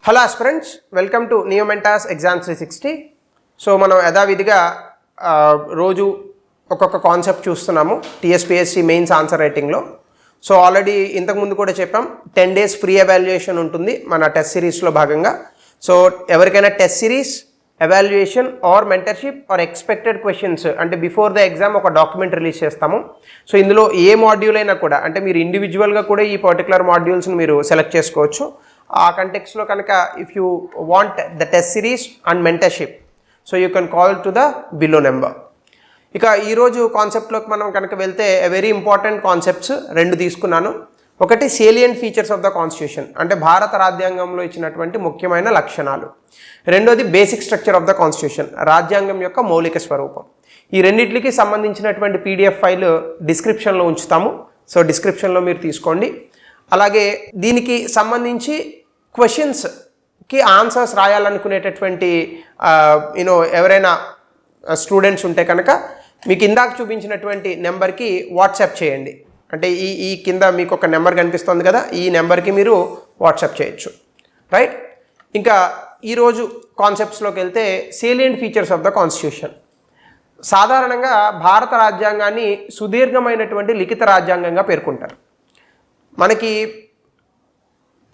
Hello aspirants, welcome to నియోమెంటాస్ exam 360. So మనం యథావిధిగా రోజు ఒక్కొక్క కాన్సెప్ట్ చూస్తున్నాము టీఎస్పీఎస్సీ మెయిన్స్ ఆన్సర్ రైటింగ్లో. సో ఆల్రెడీ ఇంతకుముందు కూడా చెప్పాం 10 days ఫ్రీ ఎవాల్యుయేషన్ ఉంటుంది మన టెస్ట్ సిరీస్లో భాగంగా. సో ఎవరికైనా test series, evaluation or mentorship or expected questions అంటే బిఫోర్ ద ఎగ్జామ్ ఒక డాక్యుమెంట్ రిలీజ్ చేస్తాము. సో ఇందులో ఏ మాడ్యూల్ అయినా కూడా అంటే మీరు ఇండివిజువల్గా కూడా ఈ పర్టికులర్ మాడ్యూల్స్ని మీరు సెలెక్ట్ చేసుకోవచ్చు. ఆ కంటెక్స్లో కనుక if you want the test series and mentorship so you can call to the below number. ఇక ఈరోజు కాన్సెప్ట్లోకి మనం కనుక వెళ్తే వెరీ ఇంపార్టెంట్ కాన్సెప్ట్స్ రెండు తీసుకున్నాను. ఒకటి salient features of the constitution అంటే భారత రాజ్యాంగంలో ఇచ్చినటువంటి ముఖ్యమైన లక్షణాలు. రెండోది basic structure of the constitution రాజ్యాంగం యొక్క మౌలిక స్వరూపం. ఈ రెండింటికి సంబంధించినటువంటి పీడిఎఫ్ ఫైల్ డిస్క్రిప్షన్లో ఉంచుతాము. సో డిస్క్రిప్షన్లో మీరు తీసుకోండి. అలాగే దీనికి సంబంధించి క్వశ్చన్స్కి ఆన్సర్స్ రాయాలనుకునేటటువంటి ఎవరైనా స్టూడెంట్స్ ఉంటే కనుక మీకు ఇందాక చూపించినటువంటి నెంబర్కి వాట్సాప్ చేయండి. అంటే ఈ కింద మీకు ఒక నెంబర్ కనిపిస్తుంది కదా, ఈ నెంబర్కి మీరు వాట్సాప్ చేయొచ్చు. రైట్. ఇంకా ఈరోజు కాన్సెప్ట్స్లోకి వెళ్తే salient features of the constitution. సాధారణంగా భారత రాజ్యాంగాన్ని సుదీర్ఘమైనటువంటి లిఖిత రాజ్యాంగంగా పేర్కొంటారు. మనకి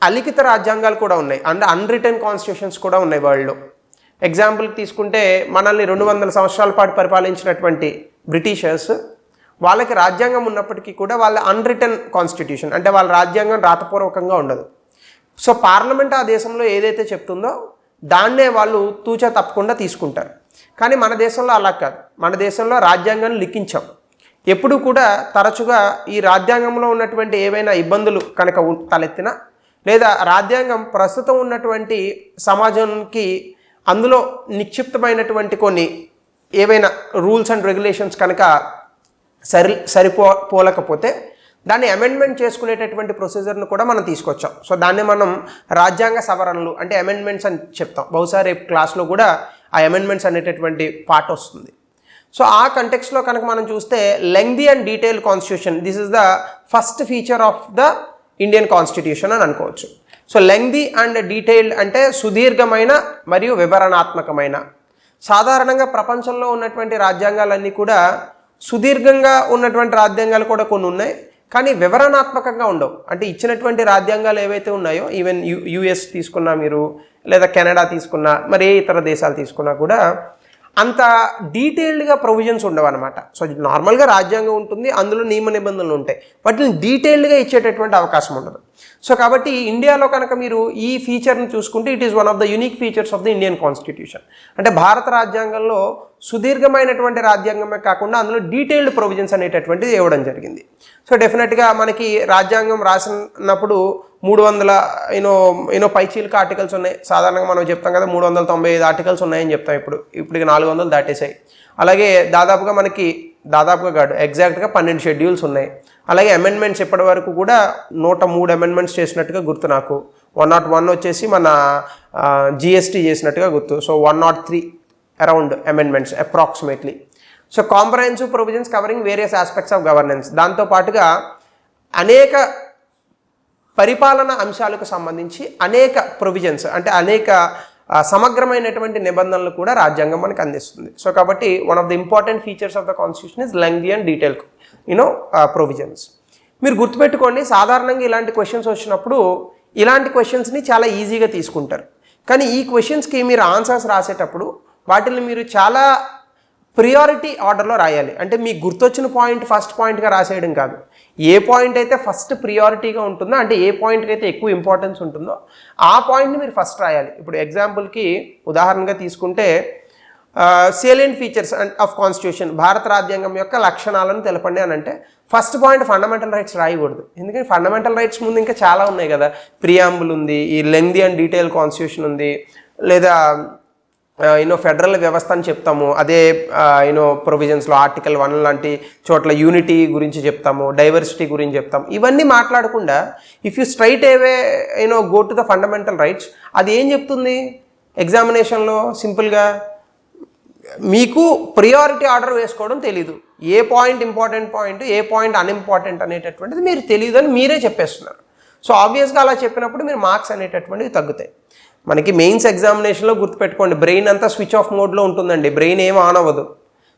అలిఖిత రాజ్యాంగాలు కూడా ఉన్నాయి, అంటే అన్రిటన్ కాన్స్టిట్యూషన్స్ కూడా ఉన్నాయి వరల్డ్లో. ఎగ్జాంపుల్కి తీసుకుంటే మనల్ని 200 సంవత్సరాల పాటు పరిపాలించినటువంటి బ్రిటిషర్స్, వాళ్ళకి రాజ్యాంగం ఉన్నప్పటికీ కూడా వాళ్ళ అన్రిటన్ కాన్స్టిట్యూషన్ అంటే వాళ్ళ రాజ్యాంగం రాతపూర్వకంగా ఉండదు. సో పార్లమెంట్ ఆ దేశంలో ఏదైతే చెప్తుందో దాన్నే వాళ్ళు తూచా తప్పకుండా తీసుకుంటారు. కానీ మన దేశంలో అలా కాదు. మన దేశంలో రాజ్యాంగాన్ని లిఖించాం. ఎప్పుడు కూడా తరచుగా ఈ రాజ్యాంగంలో ఉన్నటువంటి ఏవైనా ఇబ్బందులు కనుక తలెత్తినా లేదా రాజ్యాంగం ప్రస్తుతం ఉన్నటువంటి సమాజానికి అందులో నిక్షిప్తమైనటువంటి కొన్ని ఏవైనా రూల్స్ అండ్ రెగ్యులేషన్స్ కనుక సరిపోలేకపోతే దాన్ని అమెండ్మెంట్ చేసుకునేటటువంటి ప్రొసీజర్ను కూడా మనం తీసుకొచ్చాం. సో దాన్ని మనం రాజ్యాంగ సవరణలు అంటే అమెండ్మెంట్స్ అని చెప్తాం. బహుశా రేపు క్లాస్లో కూడా ఆ అమెండ్మెంట్స్ అనేటటువంటి పార్ట్ వస్తుంది. సో ఆ కంటెక్స్లో కనుక మనం చూస్తే lengthy and detail constitution, this is the first feature of the Indian constitution అని అనుకోవచ్చు. సో లెంగ్దీ అండ్ డీటెయిల్డ్ అంటే సుదీర్ఘమైన మరియు వివరణాత్మకమైన. సాధారణంగా ప్రపంచంలో ఉన్నటువంటి రాజ్యాంగాలన్నీ కూడా సుదీర్ఘంగా ఉన్నటువంటి రాజ్యాంగాలు కూడా కొన్ని ఉన్నాయి, కానీ వివరణాత్మకంగా ఉండవు. అంటే ఇచ్చినటువంటి రాజ్యాంగాలు ఏవైతే ఉన్నాయో ఈవెన్ యుఎస్ తీసుకున్నా మీరు లేదా కెనడా తీసుకున్నా మరి ఏ ఇతర దేశాలు తీసుకున్నా కూడా అంత డీటెయిల్డ్గా ప్రొవిజన్స్ ఉండవు అనమాట. సో నార్మల్గా రాజ్యాంగం ఉంటుంది, అందులో నియమ నిబంధనలు ఉంటాయి, వాటిని డీటెయిల్డ్గా ఇచ్చేటటువంటి అవకాశం ఉండదు. సో కాబట్టి ఇండియాలో కనుక మీరు ఈ ఫీచర్ని చూసుకుంటే it is one of the unique features of the Indian constitution. అంటే భారత రాజ్యాంగంలో సుదీర్ఘమైనటువంటి రాజ్యాంగమే కాకుండా అందులో డీటెయిల్డ్ ప్రొవిజన్స్ అనేటటువంటిది ఇవ్వడం జరిగింది. సో డెఫినెట్గా మనకి రాజ్యాంగం రాసినప్పుడు 300 పైచీలక ఆర్టికల్స్ ఉన్నాయి. సాధారణంగా మనం చెప్తాం కదా 395 ఆర్టికల్స్ ఉన్నాయని చెప్తాం. ఇప్పటికి 400 దాటేసాయి. అలాగే దాదాపుగా కాదు ఎగ్జాక్ట్గా 12 షెడ్యూల్స్ ఉన్నాయి. అలాగే అమెండ్మెంట్స్ ఇప్పటి వరకు కూడా 103 అమెండ్మెంట్స్ చేసినట్టుగా గుర్తు నాకు. 101 వచ్చేసి మన జిఎస్టీ చేసినట్టుగా గుర్తు. So 103 around amendments approximately. So comprehensive provisions covering various aspects of governance. దాంతోపాటుగా అనేక పరిపాలన అంశాలకు సంబంధించి అనేక ప్రొవిజన్స్ అంటే అనేక సమగ్రమైనటువంటి నిబంధనలు కూడా రాజ్యాంగం మనకు అందిస్తుంది. సో కాబట్టి one of the important features of the constitution is lengthy and detail provisions. మీరు గుర్తుపెట్టుకోండి, సాధారణంగా ఇలాంటి క్వశ్చన్స్ వచ్చినప్పుడు ఇలాంటి క్వశ్చన్స్ని చాలా ఈజీగా తీసుకుంటారు. కానీ ఈ క్వశ్చన్స్కి మీరు ఆన్సర్స్ రాసేటప్పుడు వాటిని మీరు చాలా ప్రియారిటీ ఆర్డర్లో రాయాలి. అంటే మీకు గుర్తొచ్చిన పాయింట్ ఫస్ట్ పాయింట్గా రాసేయడం కాదు. ఏ పాయింట్ అయితే ఫస్ట్ ప్రియారిటీగా ఉంటుందో అంటే ఏ పాయింట్కి అయితే ఎక్కువ ఇంపార్టెన్స్ ఉంటుందో ఆ పాయింట్ని మీరు ఫస్ట్ రాయాలి. ఇప్పుడు ఎగ్జాంపుల్కి ఉదాహరణగా తీసుకుంటే సేలియంట్ ఫీచర్స్ ఆఫ్ కాన్స్టిట్యూషన్ భారత రాజ్యాంగం యొక్క లక్షణాలను తెలపండి అని అంటే ఫస్ట్ పాయింట్ ఫండమెంటల్ రైట్స్ రాయకూడదు. ఎందుకంటే ఫండమెంటల్ రైట్స్ ముందు ఇంకా చాలా ఉన్నాయి కదా. ప్రియాంబుల్ ఉంది, ఈ లెంగ్దీ అండ్ డీటెయిల్ కాన్స్టిట్యూషన్ ఉంది, లేదా ఫెడరల్ వ్యవస్థ అని చెప్తాము. అదే ప్రొవిజన్స్లో ఆర్టికల్ 1 లాంటి చోట్ల యూనిటీ గురించి చెప్తాము, డైవర్సిటీ గురించి చెప్తాము. ఇవన్నీ మాట్లాడకుండా if you straight away go to the fundamental rights, అది ఏం చెప్తుంది ఎగ్జామినేషన్లో? సింపుల్గా మీకు ప్రియారిటీ ఆర్డర్ వేసుకోవడం తెలీదు. ఏ పాయింట్ ఇంపార్టెంట్ పాయింట్, ఏ పాయింట్ అన్ఇంపార్టెంట్ అనేటటువంటిది మీరు తెలియదు అని మీరే చెప్పేస్తున్నారు. సో ఆబ్వియస్గా అలా చెప్పినప్పుడు మీరు మార్క్స్ అనేటటువంటివి తగ్గుతాయి. మనకి మెయిన్స్ ఎగ్జామినేషన్లో గుర్తుపెట్టుకోండి, బ్రెయిన్ అంతా స్విచ్ ఆఫ్ మోడ్లో ఉంటుందండి, బ్రెయిన్ ఏం ఆన్ అవ్వదు.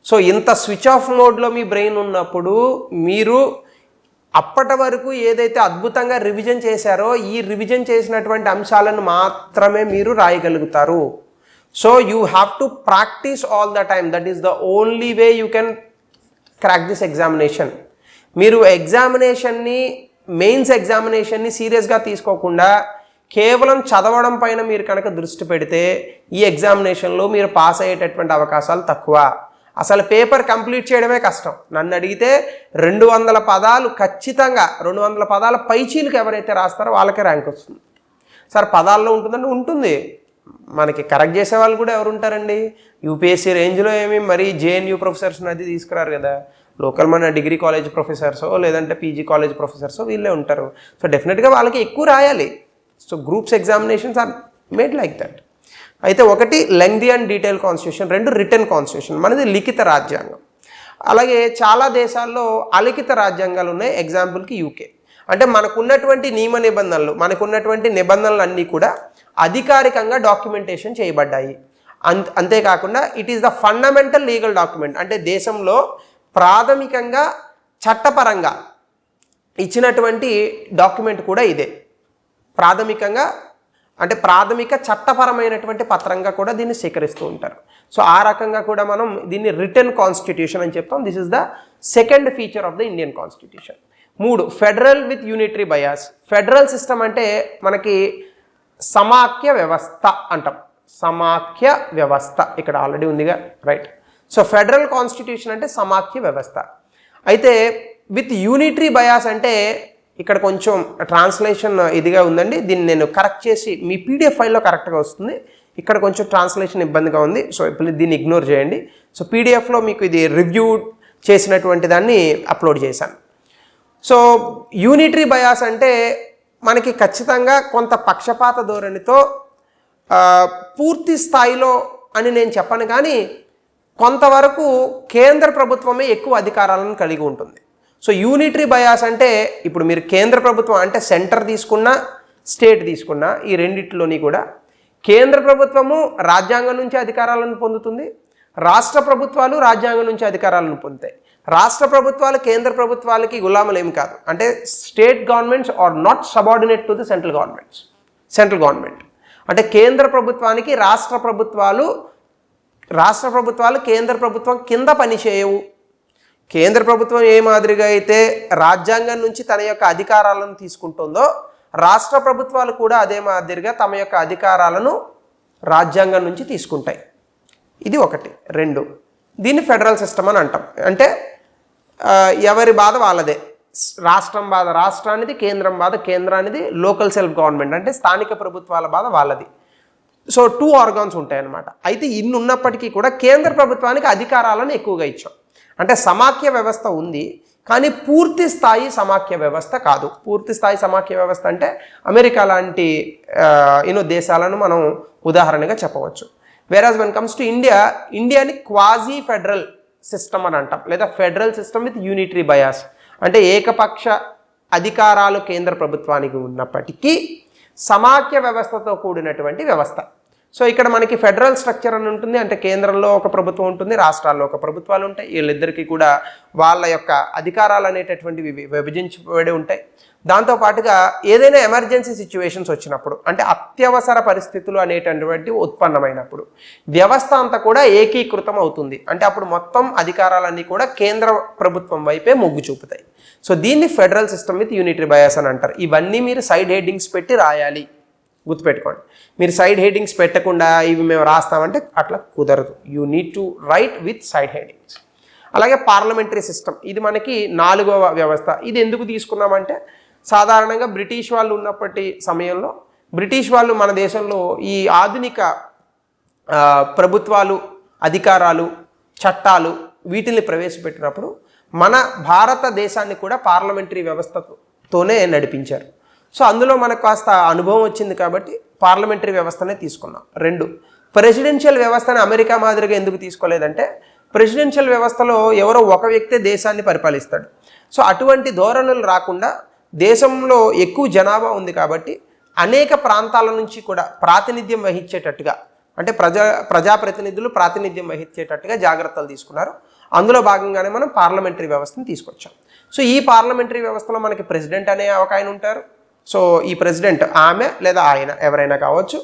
సో ఇంత స్విచ్ ఆఫ్ మోడ్లో మీ బ్రెయిన్ ఉన్నప్పుడు మీరు అప్పటి వరకు ఏదైతే అద్భుతంగా రివిజన్ చేశారో ఈ రివిజన్ చేసినటువంటి అంశాలను మాత్రమే మీరు రాయగలుగుతారు. So you have to practise all the time. That is the only way you can crack this examination. మీరు ఎగ్జామినేషన్ని, మెయిన్స్ ఎగ్జామినేషన్ని సీరియస్గా తీసుకోకుండా కేవలం చదవడం పైన మీరు కనుక దృష్టి పెడితే ఈ ఎగ్జామినేషన్లో మీరు పాస్ అయ్యేటటువంటి అవకాశాలు తక్కువ. అసలు పేపర్ కంప్లీట్ చేయడమే కష్టం. నన్ను అడిగితే 200 పదాలు ఖచ్చితంగా, 200 పదాల పైచీలకు ఎవరైతే రాస్తారో వాళ్ళకే ర్యాంక్ వస్తుంది. సార్ పదాల్లో ఉంటుందంటే ఉంటుంది, మనకి కరెక్ట్ చేసే వాళ్ళు కూడా ఎవరు ఉంటారండి? యూపీఎస్సీ రేంజ్లో ఏమి మరి జేఎన్యూ ప్రొఫెసర్స్ అది తీసుకురారు కదా, లోకల్ మన డిగ్రీ కాలేజ్ ప్రొఫెసర్సో లేదంటే పీజీ కాలేజ్ ప్రొఫెసర్సో వీళ్ళే ఉంటారు. సో డెఫినెట్గా వాళ్ళకి ఎక్కువ రాయాలి. So groups examinations are made like that. అయితే ఒకటి lengthy and detail constitution, 2 written constitution, మనది లిఖిత రాజ్యాంగం. అలాగే చాలా దేశాల్లో అలిఖిత రాజ్యాంగాలు ఉన్నాయి. ఎగ్జాంపుల్కి యూకే. అంటే మనకున్నటువంటి నియమ నిబంధనలు, మనకున్నటువంటి నిబంధనలు అన్నీ కూడా అధికారికంగా డాక్యుమెంటేషన్ చేయబడ్డాయి. అంతేకాకుండా it is the fundamental legal document. అంటే దేశంలో ప్రాథమికంగా చట్టపరంగా ఇచ్చినటువంటి డాక్యుమెంట్ కూడా ఇదే. ప్రాథమికంగా అంటే ప్రాథమిక చట్టపరమైనటువంటి పత్రంగా కూడా దీన్ని స్వీకరిస్తూ ఉంటారు. సో ఆ రకంగా కూడా మనం దీన్ని రిటర్న్ కాన్స్టిట్యూషన్ అని చెప్తాం. This is the second feature of the Indian constitution. 3 federal with unitary bias. Federal system అంటే మనకి సమాఖ్య వ్యవస్థ అంటాం. సమాఖ్య వ్యవస్థ ఇక్కడ ఆల్రెడీ ఉందిగా, రైట్. సో ఫెడరల్ కాన్స్టిట్యూషన్ అంటే సమాఖ్య వ్యవస్థ. అయితే విత్ యూనిటరీ బయాస్ అంటే ఇక్కడ కొంచెం ట్రాన్స్లేషన్ ఇదిగా ఉందండి, దీన్ని నేను కరెక్ట్ చేసి మీ పీడిఎఫ్ ఫైల్లో కరెక్ట్గా వస్తుంది. ఇక్కడ కొంచెం ట్రాన్స్లేషన్ ఇబ్బందిగా ఉంది, సో ఇప్పుడు దీన్ని ఇగ్నోర్ చేయండి. సో పీడిఎఫ్లో మీకు ఇది రివ్యూ చేసినటువంటి దాన్ని అప్లోడ్ చేశాను. సో యూనిటరీ బయాస్ అంటే మనకి ఖచ్చితంగా కొంత పక్షపాత ధోరణితో పూర్తి స్థాయిలో అని నేను చెప్పను, కానీ కొంతవరకు కేంద్ర ప్రభుత్వమే ఎక్కువ అధికారాలను కలిగి ఉంటుంది. సో యూనిటరీ బయాస్ అంటే ఇప్పుడు మీరు కేంద్ర ప్రభుత్వం అంటే సెంటర్ తీసుకున్నా స్టేట్ తీసుకున్నా ఈ రెండిట్లోని కూడా కేంద్ర ప్రభుత్వము రాజ్యాంగం నుంచి అధికారాలను పొందుతుంది, రాష్ట్ర ప్రభుత్వాలు రాజ్యాంగం నుంచి అధికారాలను పొందుతాయి. రాష్ట్ర ప్రభుత్వాలు కేంద్ర ప్రభుత్వాలకి గులాములు ఏమి కాదు. అంటే state governments are not subordinate to the central government. అంటే కేంద్ర ప్రభుత్వానికి రాష్ట్ర ప్రభుత్వాలు కేంద్ర ప్రభుత్వం కింద పనిచేయవు. కేంద్ర ప్రభుత్వం ఏ మాదిరిగా అయితే రాజ్యాంగం నుంచి తన యొక్క అధికారాలను తీసుకుంటుందో రాష్ట్ర ప్రభుత్వాలు కూడా అదే మాదిరిగా తమ యొక్క అధికారాలను రాజ్యాంగం నుంచి తీసుకుంటాయి. ఇది 1. 2 దీన్ని ఫెడరల్ సిస్టమ్ అని అంటాం. అంటే ఎవరి బాధ వాళ్ళదే. రాష్ట్రం బాధ రాష్ట్రానిది, కేంద్రం బాధ కేంద్రానిది, లోకల్ సెల్ఫ్ గవర్నమెంట్ అంటే స్థానిక ప్రభుత్వాల బాధ వాళ్ళది. సో 2 ఆర్గాన్స్ ఉంటాయన్నమాట. అయితే ఇన్ని ఉన్నప్పటికీ కూడా కేంద్ర ప్రభుత్వానికి అధికారాలను ఎక్కువగా ఇచ్చాం. అంటే సమాఖ్య వ్యవస్థ ఉంది, కానీ పూర్తి స్థాయి సమాఖ్య వ్యవస్థ కాదు. పూర్తి స్థాయి సమాఖ్య వ్యవస్థ అంటే అమెరికా లాంటి దేశాలను మనం ఉదాహరణగా చెప్పవచ్చు. వేరాజ్ వెన్ కమ్స్ టు ఇండియాని క్వాజీ ఫెడరల్ సిస్టమ్ అని అంటాం, లేదా federal system with unitary bias. అంటే ఏకపక్ష అధికారాలు కేంద్ర ప్రభుత్వానికి ఉన్నప్పటికీ సమాఖ్య వ్యవస్థతో కూడినటువంటి వ్యవస్థ. సో ఇక్కడ మనకి ఫెడరల్ స్ట్రక్చర్ అని ఉంటుంది. అంటే కేంద్రంలో ఒక ప్రభుత్వం ఉంటుంది, రాష్ట్రాల్లో ఒక ప్రభుత్వాలు ఉంటాయి. వీళ్ళిద్దరికీ కూడా వాళ్ళ యొక్క అధికారాలు అనేటటువంటివి విభజించబడి ఉంటాయి. దాంతోపాటుగా ఏదైనా ఎమర్జెన్సీ సిచ్యువేషన్స్ వచ్చినప్పుడు, అంటే అత్యవసర పరిస్థితులు అనేటటువంటివి ఉత్పన్నమైనప్పుడు వ్యవస్థ అంతా కూడా ఏకీకృతం అవుతుంది. అంటే అప్పుడు మొత్తం అధికారాలన్నీ కూడా కేంద్ర ప్రభుత్వం వైపే మొగ్గు చూపుతాయి. సో దీన్ని federal system with unitary bias అని అంటారు. ఇవన్నీ మీరు సైడ్ హెడ్డింగ్స్ పెట్టి రాయాలి, గుర్తుపెట్టుకోండి. మీరు సైడ్ హెడ్డింగ్స్ పెట్టకుండా ఇవి మేము రాస్తామంటే అట్లా కుదరదు. You need to right with side headings. అలాగే పార్లమెంటరీ సిస్టమ్, ఇది మనకి 4వ వ్యవస్థ. ఇది ఎందుకు తీసుకున్నామంటే సాధారణంగా బ్రిటిష్ వాళ్ళు ఉన్నప్పటి సమయంలో బ్రిటిష్ వాళ్ళు మన దేశంలో ఈ ఆధునిక ప్రభుత్వాలు, అధికారాలు, చట్టాలు వీటిని ప్రవేశపెట్టినప్పుడు మన భారతదేశాన్ని కూడా పార్లమెంటరీ వ్యవస్థతోనే నడిపించారు. సో అందులో మనకు కాస్త అనుభవం వచ్చింది కాబట్టి పార్లమెంటరీ వ్యవస్థనే తీసుకున్నాం. 2 ప్రెసిడెన్షియల్ వ్యవస్థని అమెరికా మాదిరిగా ఎందుకు తీసుకోలేదంటే ప్రెసిడెన్షియల్ వ్యవస్థలో ఎవరో ఒక వ్యక్తే దేశాన్ని పరిపాలిస్తాడు. సో అటువంటి ధోరణులు రాకుండా దేశంలో ఎక్కువ జనాభా ఉంది కాబట్టి అనేక ప్రాంతాల నుంచి కూడా ప్రాతినిధ్యం వహించేటట్టుగా, అంటే ప్రజాప్రతినిధులు ప్రాతినిధ్యం వహించేటట్టుగా జాగ్రత్తలు తీసుకున్నారు. అందులో భాగంగానే మనం పార్లమెంటరీ వ్యవస్థను తీసుకొచ్చాం. సో ఈ పార్లమెంటరీ వ్యవస్థలో మనకి ప్రెసిడెంట్ అనే ఒక ఆయన ఉంటారు. సో ఈ ప్రెసిడెంట్ ఆమె లేదా ఆయన ఎవరైనా కావచ్చు.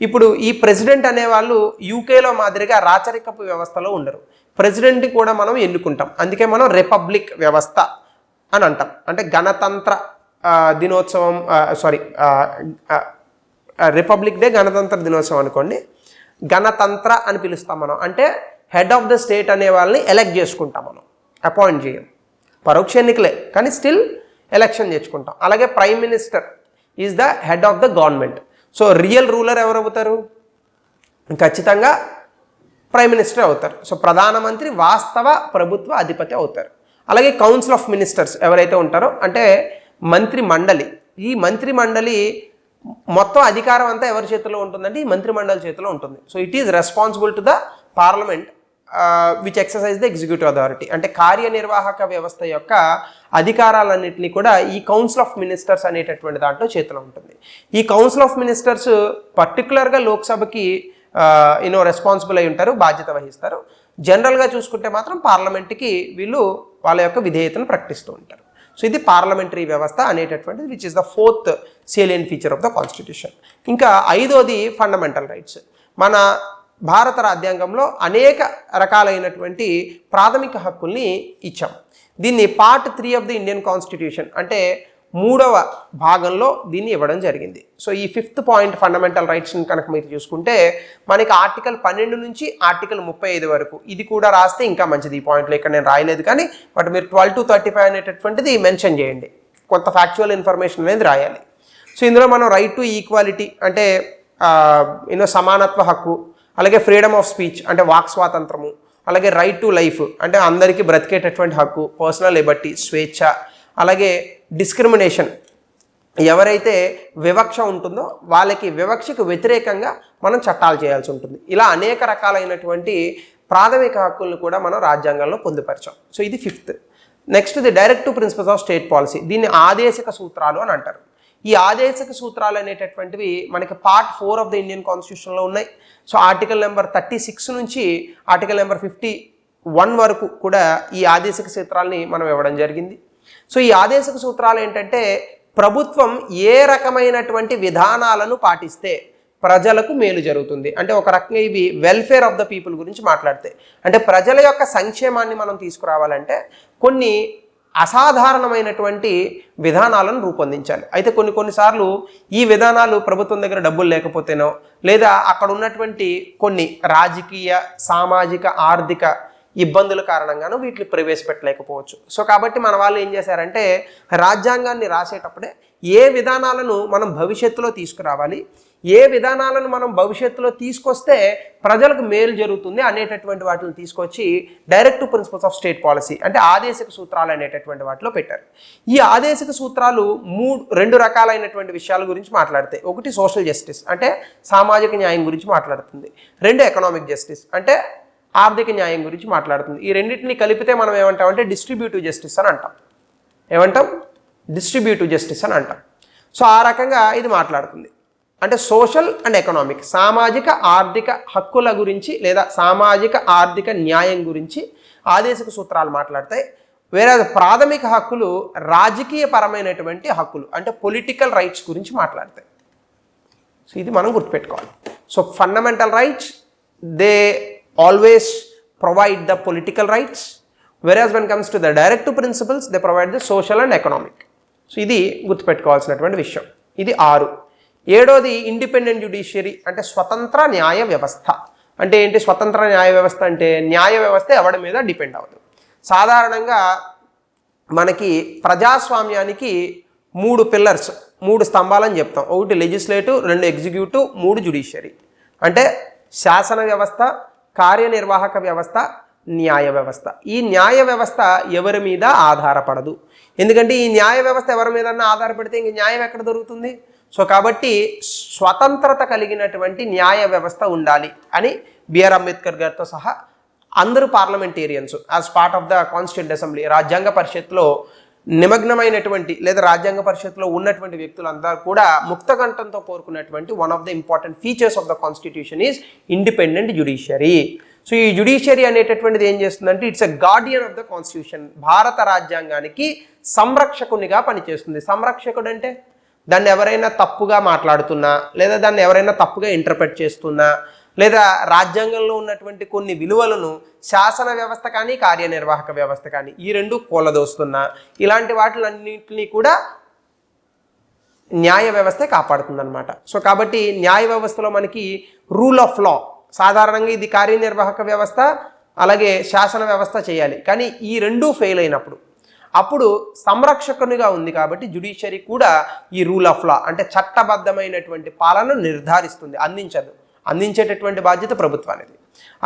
ఇప్పుడు ఈ ప్రెసిడెంట్ అనేవాళ్ళు యూకేలో మాదిరిగా రాచరికపు వ్యవస్థలో ఉండరు. ప్రెసిడెంట్ని కూడా మనం ఎన్నుకుంటాం. అందుకే మనం రిపబ్లిక్ వ్యవస్థ అని అంటాం. అంటే గణతంత్ర దినోత్సవం, రిపబ్లిక్ డే గణతంత్ర దినోత్సవం అనుకోండి, గణతంత్ర అని పిలుస్తాం మనం. అంటే హెడ్ ఆఫ్ ద స్టేట్ అనే వాళ్ళని ఎలెక్ట్ చేసుకుంటాం, మనం అపాయింట్ చేయం. పరోక్ష ఎన్నికలే కానీ స్టిల్ ఎలక్షన్ చేసుకుంటాం. అలాగే prime minister is the head of the government. So real ruler ఎవరు అవుతారు? ఖచ్చితంగా ప్రైమ్ మినిస్టర్ అవుతారు. సో ప్రధానమంత్రి వాస్తవ ప్రభుత్వ అధిపతి అవుతారు. అలాగే కౌన్సిల్ ఆఫ్ మినిస్టర్స్ ఎవరైతే ఉంటారో, అంటే మంత్రి మండలి, ఈ మంత్రి మండలి మొత్తం అధికారం అంతా ఎవరి చేతిలో ఉంటుందంటే ఈ మంత్రి మండలి చేతిలో ఉంటుంది. So it is responsible to the parliament which exercise the executive authority. అంటే కార్యనిర్వాహక వ్యవస్థ యొక్క అధికారాలన్నింటినీ కూడా ఈ కౌన్సిల్ ఆఫ్ మినిస్టర్స్ అనేటటువంటి దాంట్లో చేతిలో ఉంటుంది. ఈ కౌన్సిల్ ఆఫ్ మినిస్టర్స్ పర్టికులర్గా లోక్సభకి రెస్పాన్సిబుల్ అయి ఉంటారు, బాధ్యత వహిస్తారు. జనరల్గా చూసుకుంటే మాత్రం పార్లమెంట్కి వీళ్ళు వాళ్ళ యొక్క విధేయతను ప్రకటిస్తూ ఉంటారు. సో ఇది పార్లమెంటరీ వ్యవస్థ అనేటటువంటిది which is the 4th salient feature of the constitution. ఇంకా 5వది ఫండమెంటల్ రైట్స్. మన భారత రాజ్యాంగంలో అనేక రకాలైనటువంటి ప్రాథమిక హక్కుల్ని ఇచ్చాం. దీన్ని part 3 of the Indian constitution, అంటే 3వ భాగంలో దీన్ని ఇవ్వడం జరిగింది. సో ఈ 5th పాయింట్ ఫండమెంటల్ రైట్స్ని కనుక మీరు చూసుకుంటే మనకి ఆర్టికల్ 12 నుంచి ఆర్టికల్ 35 వరకు, ఇది కూడా రాస్తే ఇంకా మంచిది. ఈ పాయింట్లో ఇక్కడ నేను రాయలేదు కానీ బట్ మీరు 12 to 35 అనేటటువంటిది మెన్షన్ చేయండి. కొంత ఫ్యాక్చువల్ ఇన్ఫర్మేషన్ అనేది రాయాలి. సో ఇందులో మనం రైట్ టు ఈక్వాలిటీ అంటే సమానత్వ హక్కు, అలాగే ఫ్రీడమ్ ఆఫ్ స్పీచ్ అంటే వాక్ స్వాతంత్రము, అలాగే రైట్ టు లైఫ్ అంటే అందరికీ బ్రతికేటటువంటి హక్కు, పర్సనల్ లిబర్టీ స్వేచ్ఛ, అలాగే డిస్క్రిమినేషన్ ఎవరైతే వివక్ష ఉంటుందో వాళ్ళకి వివక్షకు వ్యతిరేకంగా మనం చట్టాలు చేయాల్సి ఉంటుంది. ఇలా అనేక రకాలైనటువంటి ప్రాథమిక హక్కులను కూడా మనం రాజ్యాంగంలో పొందుపరిచాం. సో ఇది 5th. Next the directive principles of state policy, దీన్ని ఆదేశిక సూత్రాలు అని అంటారు. ఈ ఆదేశిక సూత్రాలు అనేటటువంటివి మనకి పార్ట్ 4 ఆఫ్ ద ఇండియన్ కాన్స్టిట్యూషన్లో ఉన్నాయి. సో ఆర్టికల్ నెంబర్ 36 నుంచి ఆర్టికల్ నెంబర్ 51 వరకు కూడా ఈ ఆదేశిక సూత్రాలని మనం ఇవ్వడం జరిగింది. సో ఈ ఆదేశిక సూత్రాలు ఏంటంటే ప్రభుత్వం ఏ రకమైనటువంటి విధానాలను పాటిస్తే ప్రజలకు మేలు జరుగుతుంది, అంటే ఒక రకంగా ఇవి వెల్ఫేర్ ఆఫ్ ద పీపుల్ గురించి మాట్లాడతాయి. అంటే ప్రజల యొక్క సంక్షేమాన్ని మనం తీసుకురావాలంటే కొన్ని అసాధారణమైనటువంటి విధానాలను రూపొందించాలి. అయితే కొన్నిసార్లు ఈ విధానాలు ప్రభుత్వం దగ్గర డబ్బులు లేకపోతేనో, లేదా అక్కడ ఉన్నటువంటి కొన్ని రాజకీయ సామాజిక ఆర్థిక ఇబ్బందుల కారణంగానూ వీటిని ప్రవేశపెట్టలేకపోవచ్చు. సో కాబట్టి మన వాళ్ళు ఏం చేశారంటే రాజ్యాంగాన్ని రాసేటప్పుడే ఏ విధానాలను మనం భవిష్యత్తులో తీసుకురావాలి, ఏ విధానాలను మనం భవిష్యత్తులో తీసుకొస్తే ప్రజలకు మేలు జరుగుతుంది అనేటటువంటి వాటిని తీసుకొచ్చి directive principles of state policy అంటే ఆదేశిక సూత్రాలు అనేటటువంటి వాటిలో పెట్టారు. ఈ ఆదేశిక సూత్రాలు 2 రకాలైనటువంటి విషయాల గురించి మాట్లాడతాయి. ఒకటి సోషల్ జస్టిస్ అంటే సామాజిక న్యాయం గురించి మాట్లాడుతుంది. 2 ఎకనామిక్ జస్టిస్ అంటే ఆర్థిక న్యాయం గురించి మాట్లాడుతుంది. ఈ రెండింటిని కలిపితే మనం ఏమంటామంటే డిస్ట్రిబ్యూటివ్ జస్టిస్ అని అంటాం. ఏమంటాం? డిస్ట్రిబ్యూటివ్ జస్టిస్ అని అంటాం. సో ఆ రకంగా ఇది మాట్లాడుతుంది. అంటే సోషల్ అండ్ ఎకనామిక్ సామాజిక ఆర్థిక హక్కుల గురించి లేదా సామాజిక ఆర్థిక న్యాయం గురించి ఆదేశిక సూత్రాలు మాట్లాడతాయి. వేరే ప్రాథమిక హక్కులు రాజకీయ పరమైనటువంటి హక్కులు అంటే పొలిటికల్ రైట్స్ గురించి మాట్లాడతాయి. సో ఇది మనం గుర్తుపెట్టుకోవాలి. So fundamental rights they always provide the political rights, whereas when comes to the directive principles they provide the social and economic. So ఇది గుర్తుపెట్టుకోవాల్సినటువంటి విషయం. ఇది 6. 7వది ఇండిపెండెంట్ జ్యుడిషియరీ అంటే స్వతంత్ర న్యాయ వ్యవస్థ. అంటే ఏంటి స్వతంత్ర న్యాయ వ్యవస్థ అంటే న్యాయ వ్యవస్థ ఎవరి మీద డిపెండ్ అవ్వదు. సాధారణంగా మనకి ప్రజాస్వామ్యానికి 3 పిల్లర్స్ 3 స్తంభాలని చెప్తాం. 1 లెజిస్లేటివ్, 2 ఎగ్జిక్యూటివ్, 3 జ్యుడిషియరీ. అంటే శాసన వ్యవస్థ, కార్యనిర్వాహక వ్యవస్థ, న్యాయ వ్యవస్థ. ఈ న్యాయ వ్యవస్థ ఎవరి మీద ఆధారపడదు. ఎందుకంటే ఈ న్యాయ వ్యవస్థ ఎవరి మీద ఆధారపడితే ఇంక న్యాయం ఎక్కడ దొరుకుతుంది? సో కాబట్టి స్వతంత్రత కలిగినటువంటి న్యాయ వ్యవస్థ ఉండాలి అని బిఆర్ అంబేద్కర్ గారితో సహా అందరూ parliamentarians as part of the constituent assembly రాజ్యాంగ పరిషత్లో నిమగ్నమైనటువంటి లేదా రాజ్యాంగ పరిషత్లో ఉన్నటువంటి వ్యక్తులందరూ కూడా ముక్తకంఠంతో కోరుకున్నటువంటి one of the important features of the constitution is independent judiciary. So ఈ జ్యుడిషియరీ అనేటటువంటిది ఏం చేస్తుందంటే it's a Guardian of the constitution, భారత రాజ్యాంగానికి సంరక్షకునిగా పనిచేస్తుంది. సంరక్షకుడు అంటే దాన్ని ఎవరైనా తప్పుగా మాట్లాడుతున్నా లేదా దాన్ని ఎవరైనా తప్పుగా ఇంటర్ప్రెట్ చేస్తున్నా లేదా రాజ్యాంగంలో ఉన్నటువంటి కొన్ని విలువలను శాసన వ్యవస్థ కానీ కార్యనిర్వాహక వ్యవస్థ కానీ ఈ రెండు కూలదోస్తున్నా ఇలాంటి వాటిలన్నింటినీ కూడా న్యాయ వ్యవస్థే కాపాడుతుందన్నమాట. సో కాబట్టి న్యాయ వ్యవస్థలో మనకి రూల్ ఆఫ్ లా, సాధారణంగా ఇది కార్యనిర్వాహక వ్యవస్థ అలాగే శాసన వ్యవస్థ చేయాలి, కానీ ఈ రెండూ ఫెయిల్ అయినప్పుడు అప్పుడు సంరక్షకునిగా ఉంది కాబట్టి జ్యుడిషియరీ కూడా ఈ రూల్ ఆఫ్ లా అంటే చట్టబద్ధమైనటువంటి పాలన నిర్ధారిస్తుంది, అందించేటటువంటి బాధ్యత ప్రభుత్వానికి.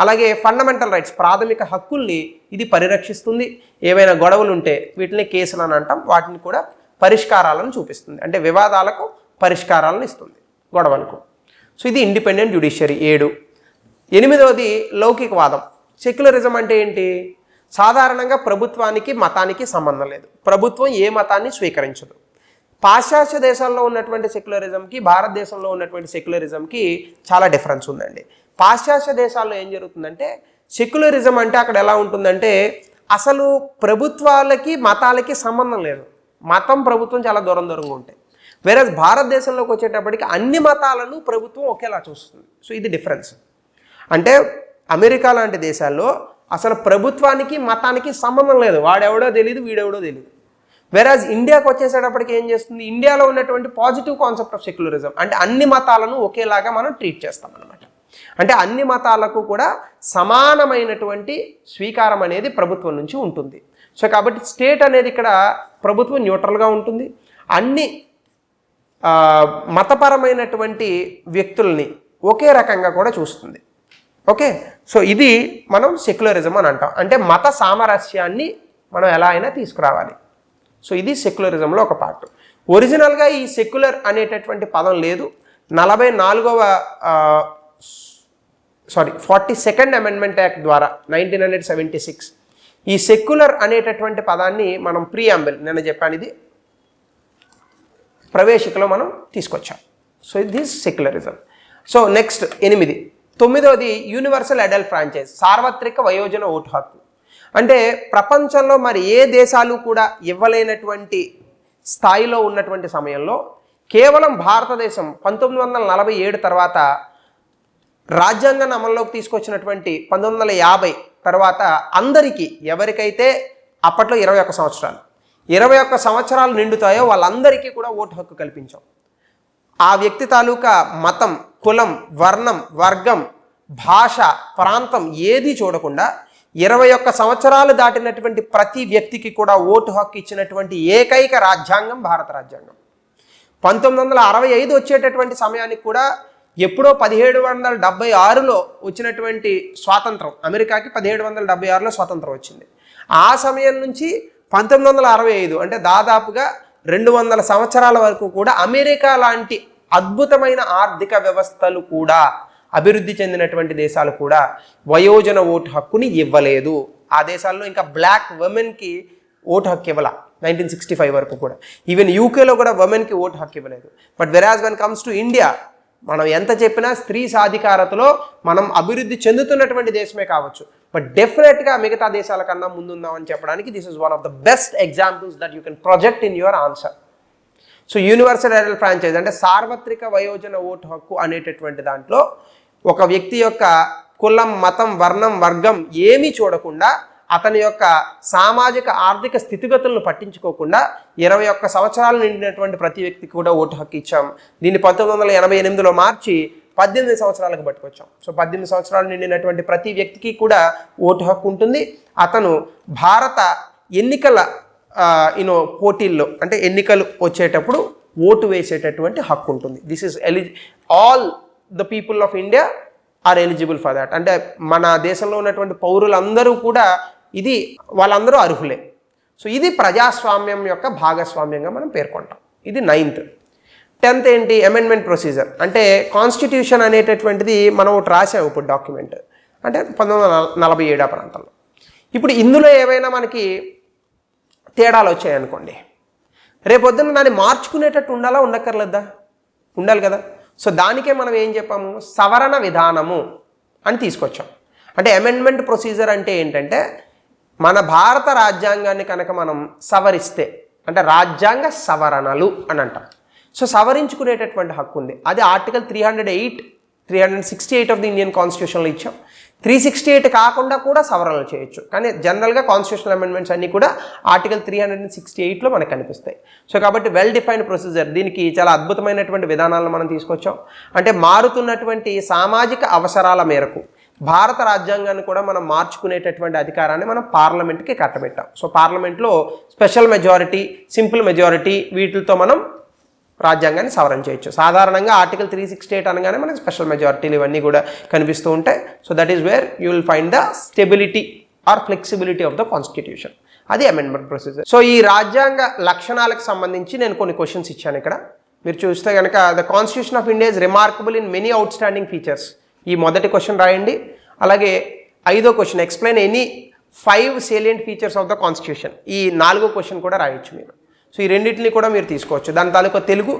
అలాగే ఫండమెంటల్ రైట్స్, ప్రాథమిక హక్కుల్ని ఇది పరిరక్షిస్తుంది. ఏవైనా గొడవలు ఉంటే వీటిని కేసులు అని అంటాం, వాటిని కూడా పరిష్కారాలను చూపిస్తుంది, అంటే వివాదాలకు పరిష్కారాలను ఇస్తుంది గొడవలకు. సో ఇది ఇండిపెండెంట్ జ్యుడిషియరీ. 7. 8వది లౌకికవాదం. సెక్యులరిజం అంటే ఏంటి? సాధారణంగా ప్రభుత్వానికి మతానికి సంబంధం లేదు, ప్రభుత్వం ఏ మతాన్ని స్వీకరించదు. పాశ్చాత్య దేశాల్లో ఉన్నటువంటి సెక్యులరిజంకి భారతదేశంలో ఉన్నటువంటి సెక్యులరిజంకి చాలా డిఫరెన్స్ ఉందండి. పాశ్చాత్య దేశాల్లో ఏం జరుగుతుందంటే సెక్యులరిజం అంటే అక్కడ ఎలా ఉంటుందంటే అసలు ప్రభుత్వాలకి మతాలకి సంబంధం లేదు, మతం ప్రభుత్వం చాలా దూరంగా ఉంటాయి. వేరేజ్ భారతదేశంలోకి వచ్చేటప్పటికి అన్ని మతాలను ప్రభుత్వం ఒకేలా చూస్తుంది. సో ఇది డిఫరెన్స్. అంటే అమెరికా లాంటి దేశాల్లో అసలు ప్రభుత్వానికి మతానికి సంబంధం లేదు, వాడెవడో తెలియదు వీడెవడో తెలియదు. వెరాజ్ ఇండియాకి వచ్చేసేటప్పటికి ఏం చేస్తుంది, ఇండియాలో ఉన్నటువంటి పాజిటివ్ కాన్సెప్ట్ ఆఫ్ సెక్యులరిజం అంటే అన్ని మతాలను ఒకేలాగా మనం ట్రీట్ చేస్తాం అన్నమాట. అంటే అన్ని మతాలకు కూడా సమానమైనటువంటి స్వీకారం అనేది ప్రభుత్వం నుంచి ఉంటుంది. సో కాబట్టి స్టేట్ అనేది ఇక్కడ ప్రభుత్వం న్యూట్రల్గా ఉంటుంది, అన్ని మతపరమైనటువంటి వ్యక్తుల్ని ఒకే రకంగా కూడా చూస్తుంది. ఓకే, సో ఇది మనం సెక్యులరిజం అని అంటాం, అంటే మత సామరస్యాన్ని మనం ఎలా అయినా తీసుకురావాలి. సో ఇది సెక్యులరిజంలో ఒక పార్ట్. ఒరిజినల్గా ఈ సెక్యులర్ అనేటటువంటి పదం లేదు. 42nd అమెండ్మెంట్ యాక్ట్ ద్వారా 1976 ఈ సెక్యులర్ అనేటటువంటి పదాన్ని మనం ప్రియాంబుల్, నేను చెప్పాను ఇది ప్రవేశికలో మనం తీసుకొచ్చాం. సో ఇది సెక్యులరిజం. So next 8. 9వది యూనివర్సల్ అడల్ట్ ఫ్రాంచైజ్, సార్వత్రిక వయోజన ఓటు హక్కు. అంటే ప్రపంచంలో మరి ఏ దేశాలు కూడా ఇవ్వలేనటువంటి స్థాయిలో ఉన్నటువంటి సమయంలో కేవలం భారతదేశం 1947 తర్వాత రాజ్యాంగాన్ని అమల్లోకి తీసుకొచ్చినటువంటి 1950 తర్వాత అందరికీ ఎవరికైతే అప్పట్లో 21 సంవత్సరాలు నిండుతాయో వాళ్ళందరికీ కూడా ఓటు హక్కు కల్పించాం. ఆ వ్యక్తి తాలూకా మతం, కులం, వర్ణం, వర్గం, భాష, ప్రాంతం ఏది చూడకుండా 21 సంవత్సరాలు దాటినటువంటి ప్రతి వ్యక్తికి కూడా ఓటు హక్కు ఇచ్చినటువంటి ఏకైక రాజ్యాంగం భారత రాజ్యాంగం. 1965 వచ్చేటటువంటి సమయానికి కూడా ఎప్పుడో 1776లో వచ్చినటువంటి స్వాతంత్రం, అమెరికాకి 1776లో స్వాతంత్రం వచ్చింది. ఆ సమయం నుంచి 1965 అంటే దాదాపుగా 200 సంవత్సరాల వరకు కూడా అమెరికా లాంటి అద్భుతమైన ఆర్థిక వ్యవస్థలు కూడా అభివృద్ధి చెందినటువంటి దేశాలు కూడా వయోజన ఓటు హక్కుని ఇవ్వలేదు. ఆ దేశాల్లో ఇంకా బ్లాక్ ఉమెన్కి ఓటు హక్కు ఇవ్వాల 1965 వరకు కూడా. ఈవెన్ యూకేలో కూడా ఉమెన్కి ఓటు హక్కు ఇవ్వలేదు. బట్ వెరాజ్ వెన్ కమ్స్ టు ఇండియా, మనం ఎంత చెప్పినా స్త్రీ సాధికారతలో మనం అభివృద్ధి చెందుతున్నటువంటి దేశమే కావచ్చు, బట్ డెఫినెట్గా మిగతా దేశాల కన్నా ముందుందామని చెప్పడానికి this is one of the best examples that you can project in your answer. So universal adult franchise అంటే సార్వత్రిక వయోజన ఓటు హక్కు అనేటటువంటి దాంట్లో ఒక వ్యక్తి యొక్క కులం, మతం, వర్ణం, వర్గం ఏమీ చూడకుండా అతని యొక్క సామాజిక ఆర్థిక స్థితిగతులను పట్టించుకోకుండా 21 సంవత్సరాలు నిండినటువంటి ప్రతి వ్యక్తికి కూడా ఓటు హక్కు ఇచ్చాం. దీన్ని 1988లో మార్చి 18 సంవత్సరాలకు పట్టుకొచ్చాం. సో 18 సంవత్సరాలు నిండినటువంటి ప్రతి వ్యక్తికి కూడా ఓటు హక్కు ఉంటుంది. అతను భారత ఎన్నికల పోటీల్లో అంటే ఎన్నికలు వచ్చేటప్పుడు ఓటు వేసేటటువంటి హక్కు ఉంటుంది. This is all the people of India are eligible for that. అంటే మన దేశంలో ఉన్నటువంటి పౌరులందరూ కూడా వాళ్ళందరూ అర్హులే. సో ఇది ప్రజాస్వామ్యం యొక్క భాగస్వామ్యంగా మనం పేర్కొంటాం. ఇది 9th. 10th ఏంటి? Amendment procedure. అంటే కాన్స్టిట్యూషన్ అనేటటువంటిది మనం ఒకటి రాసాము ఇప్పుడు డాక్యుమెంట్, అంటే 1947 ప్రాంతంలో. ఇప్పుడు ఇందులో ఏవైనా మనకి తేడాలు వచ్చాయనుకోండి, రేపొద్దున దాన్ని మార్చుకునేటట్టు ఉండాలా ఉండక్కర్లేదా? ఉండాలి కదా. సో దానికే మనం ఏం చెప్పాము, సవరణ విధానము అని తీసుకొచ్చాం. అంటే అమెండ్మెంట్ ప్రొసీజర్ అంటే ఏంటంటే మన భారత రాజ్యాంగాన్ని కనుక మనం సవరిస్తే అంటే రాజ్యాంగ సవరణలు అని అంటాం. సో సవరించుకునేటటువంటి హక్కు ఉంది. అది ఆర్టికల్ 368 ఆఫ్ ది ఇండియన్ కాన్స్టిట్యూషన్లో ఇచ్చాం. 368 కాకుండా కూడా సవరణలు చేయొచ్చు. కానీ జనరల్గా కాన్స్టిట్యూషనల్ అమెండ్మెంట్స్ అన్నీ కూడా ఆర్టికల్ 368లో మనకు కనిపిస్తాయి. సో కాబట్టి వెల్ డిఫైన్డ్ ప్రొసీజర్, దీనికి చాలా అద్భుతమైనటువంటి విధానాలను మనం తీసుకొచ్చాం. అంటే మారుతున్నటువంటి సామాజిక అవసరాల మేరకు భారత రాజ్యాంగాన్ని కూడా మనం మార్చుకునేటటువంటి అధికారాన్ని మనం పార్లమెంట్కి కట్టబెట్టాం. సో పార్లమెంట్లో స్పెషల్ మెజారిటీ, సింపుల్ మెజారిటీ వీటితో మనం రాజ్యాంగాన్ని సవరణ చేయొచ్చు. సాధారణంగా ఆర్టికల్ 368 అనగానే మనకి స్పెషల్ మెజారిటీలు ఇవన్నీ కూడా కనిపిస్తూ ఉంటాయి. So that is where you will find the stability or flexibility of the constitution. అది అమెండ్మెంట్ ప్రొసీజర్. సో ఈ రాజ్యాంగ లక్షణాలకు సంబంధించి నేను కొన్ని క్వశ్చన్స్ ఇచ్చాను ఇక్కడ. మీరు చూస్తే కనుక the constitution of India is remarkable in many out standing features. ఈ మొదటి క్వశ్చన్ రాయండి. అలాగే 5వ question, explain any 5 salient features of the constitution. ఈ 4వ క్వశ్చన్ కూడా రాయొచ్చు మీరు. సో ఈ రెండింటిని కూడా మీరు తీసుకోవచ్చు. దాని తాలూకా తెలుగు,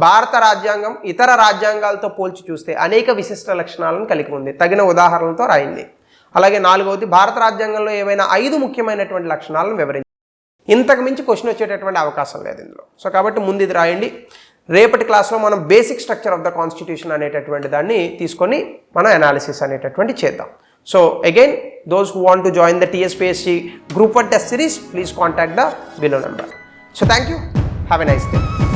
భారత రాజ్యాంగం ఇతర రాజ్యాంగాలతో పోల్చి చూస్తే అనేక విశిష్ట లక్షణాలను కలిగి ఉంది, తగిన ఉదాహరణలతో రాయండి. అలాగే 4వది, భారత రాజ్యాంగంలో ఏవైనా 5 ముఖ్యమైనటువంటి లక్షణాలను వివరించండి. ఇంతకు మించి క్వశ్చన్ వచ్చేటటువంటి అవకాశం లేదు ఇందులో. సో కాబట్టి ముందు ఇది రాయండి. రేపటి క్లాస్లో మనం basic structure of the constitution అనేటటువంటి దాన్ని తీసుకొని మనం అనాలిసిస్ అనేటటువంటి చేద్దాం. So again those who want to join the TSPSC Group 1 test series, please contact the below number. So thank you. Have a nice day.